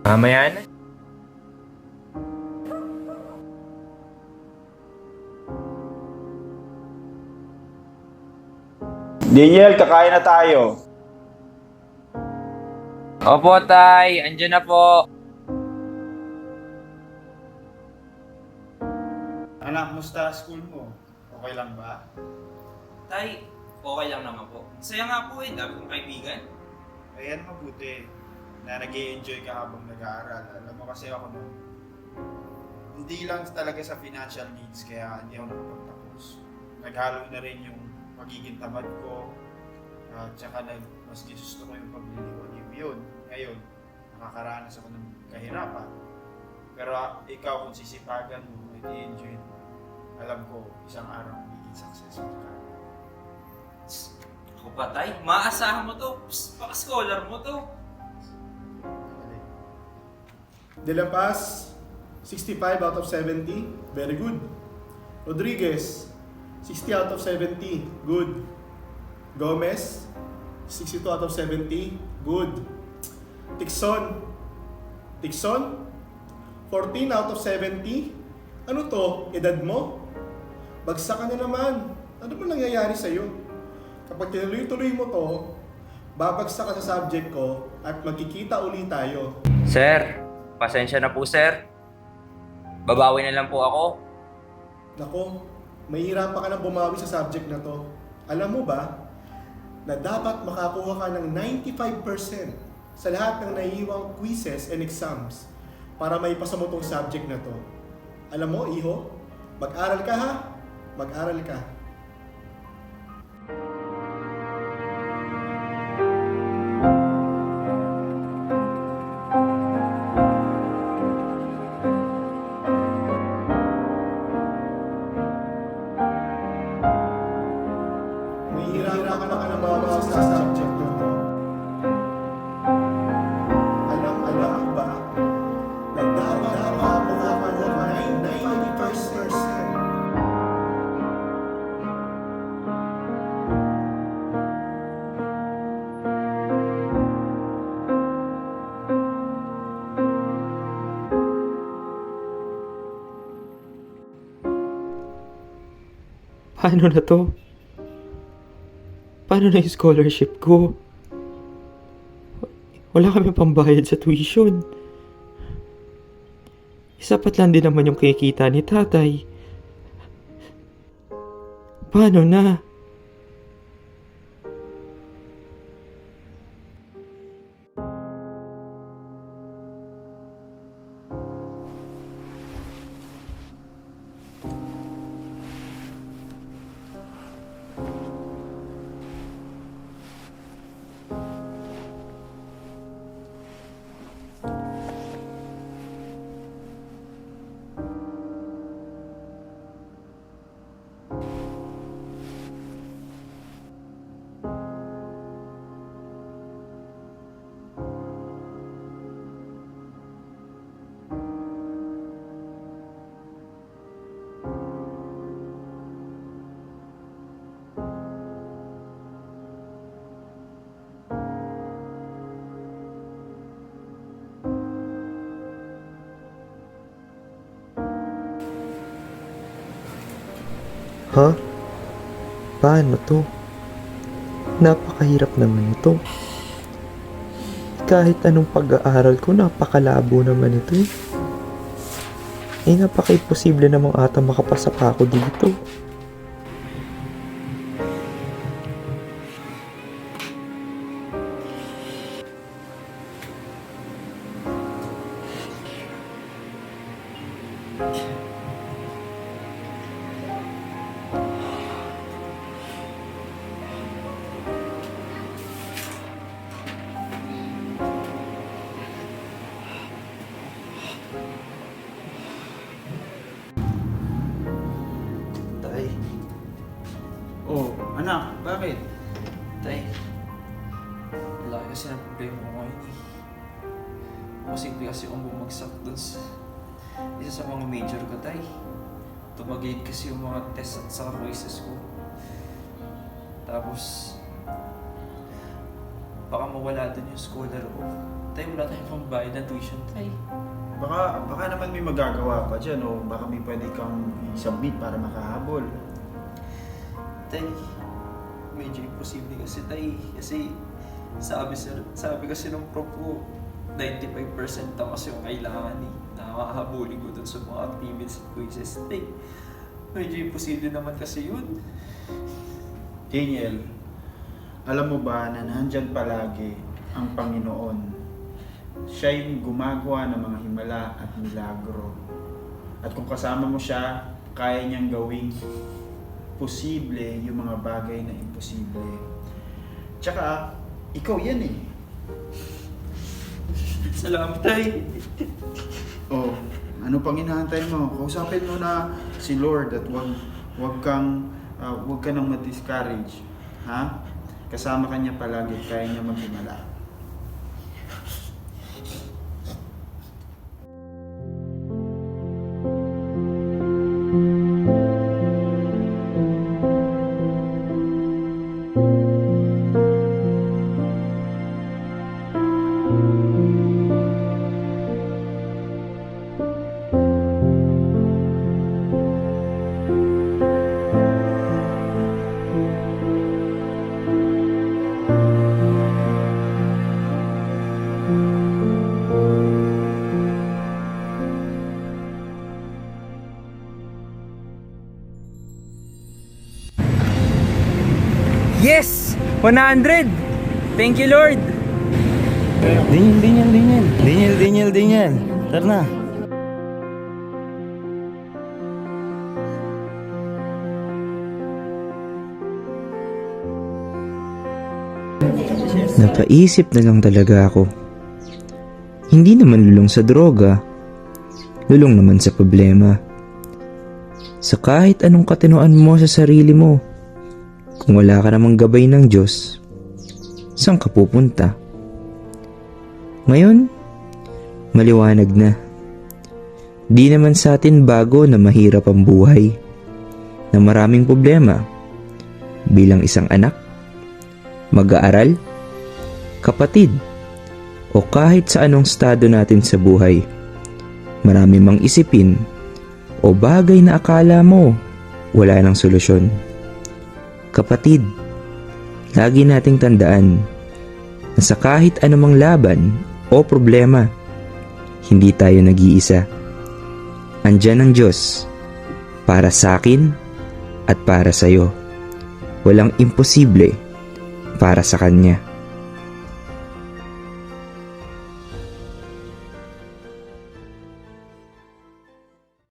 Mamaya na. Daniel, kakain na tayo. Opo, tay. Andiyan na po. Anak, musta school mo? Okay lang ba? Tay, okay lang naman po. Saya nga po eh. Dami kong kaibigan. Ayan, mabuti na nag-i-enjoy ka habang nag-aaral. Alam mo kasi ako nun, hindi lang talaga sa financial needs kaya hindi ako nakapagtapos. Naghalo na rin yung pagiging tamad ko at saka mas gusto ko yung pagliliwanag yun. Ngayon, nakakaranas ako ng kahirapan. Pero ikaw kung sisipagan mo, i-enjoy mo. Alam ko, isang araw magiging successful ka. Ako pa, tay. Maasahan mo to. Psst, baka scholar mo to. De La Paz, 65 out of 70. Very good. Rodriguez, 60 out of 70. Good. Gomez, 62 out of 70. Good. Tixon, 14 out of 70. Ano to? Edad mo? Bagsak ka na naman. Ano ba nangyayari sa'yo? Kapag tinuloy-tuloy mo to, babagsak ka sa subject ko at magkikita ulit tayo. Sir, pasensya na po, sir. Babawi na lang po ako. Nako, mahihirapan ka na bumawi sa subject na to. Alam mo ba, na dapat makakuha ka ng 95% sa lahat ng naiiwang quizzes and exams para maipasa mo tong subject na to. Alam mo, iho, mag-aral ka ha? Mag-aral ka. Mahihirapan ka na bumawi sa subject na to. Alam mo ba, na dapat makakuha ka ng 95%. Paano na to? Paano na yung scholarship ko? Wala kami pambayad sa tuition. Sapat lang din naman yung kinikita ni tatay. Paano na? Ha? Paano to? Napakahirap naman ito. Kahit anong pag-aaral ko, napakalabo naman ito eh. Napaka-imposible namang ata makapasa pa ako dito. Tay, Oh, anak, bakit? tay. Laki kasi ng problema ko ngayon eh. Posible kasi akong bumagsak dun sa isa sa mga major ko, tay. Tumagayad kasi yung mga test at sa quizzes ko. Tapos, baka mawala dun yung scholar ko. Tay, wala tayong pambayad ng tuition, tay. Baka naman may magagawa pa dyan o baka may pwede kang i-submit para makahabol. Tay, medyo imposible kasi, tay. Kasi sabi kasi nung prof ko, 95% lang kasi yung kailangan na makahabulin ko dun sa mga activities at quizzes. Tay, medyo imposible naman kasi yun. Daniel, alam mo ba na nandyan palagi ang Panginoon? Siya yung gumagawa ng mga himala at milagro. At kung kasama mo siya, kaya niyang gawing posible yung mga bagay na imposible. Tsaka, ikaw yan eh. Salamat, tay. Oh, ano pang hinahantay mo? Kausapin mo na si Lord at wag ka nang ma-discourage. Ha? Kasama ka niya palagi, kaya niya maghimala. Yes! 100! Thank you, Lord! Daniel. Tara na. Napaisip na lang talaga ako. Hindi naman lulong sa droga, lulong naman sa problema. Sa kahit anong katinoan mo sa sarili mo, kung wala ka namang gabay ng Diyos, saan ka pupunta? Ngayon, maliwanag na. Di naman sa atin bago na mahirap ang buhay, na maraming problema. Bilang isang anak, mag-aaral, kapatid, o kahit sa anong estado natin sa buhay, marami mang isipin o bagay na akala mo wala nang solusyon. Kapatid, lagi nating tandaan na sa kahit anumang laban o problema, hindi tayo nag-iisa. Andiyan ang Diyos para sa akin at para sa iyo. Walang imposible para sa Kanya.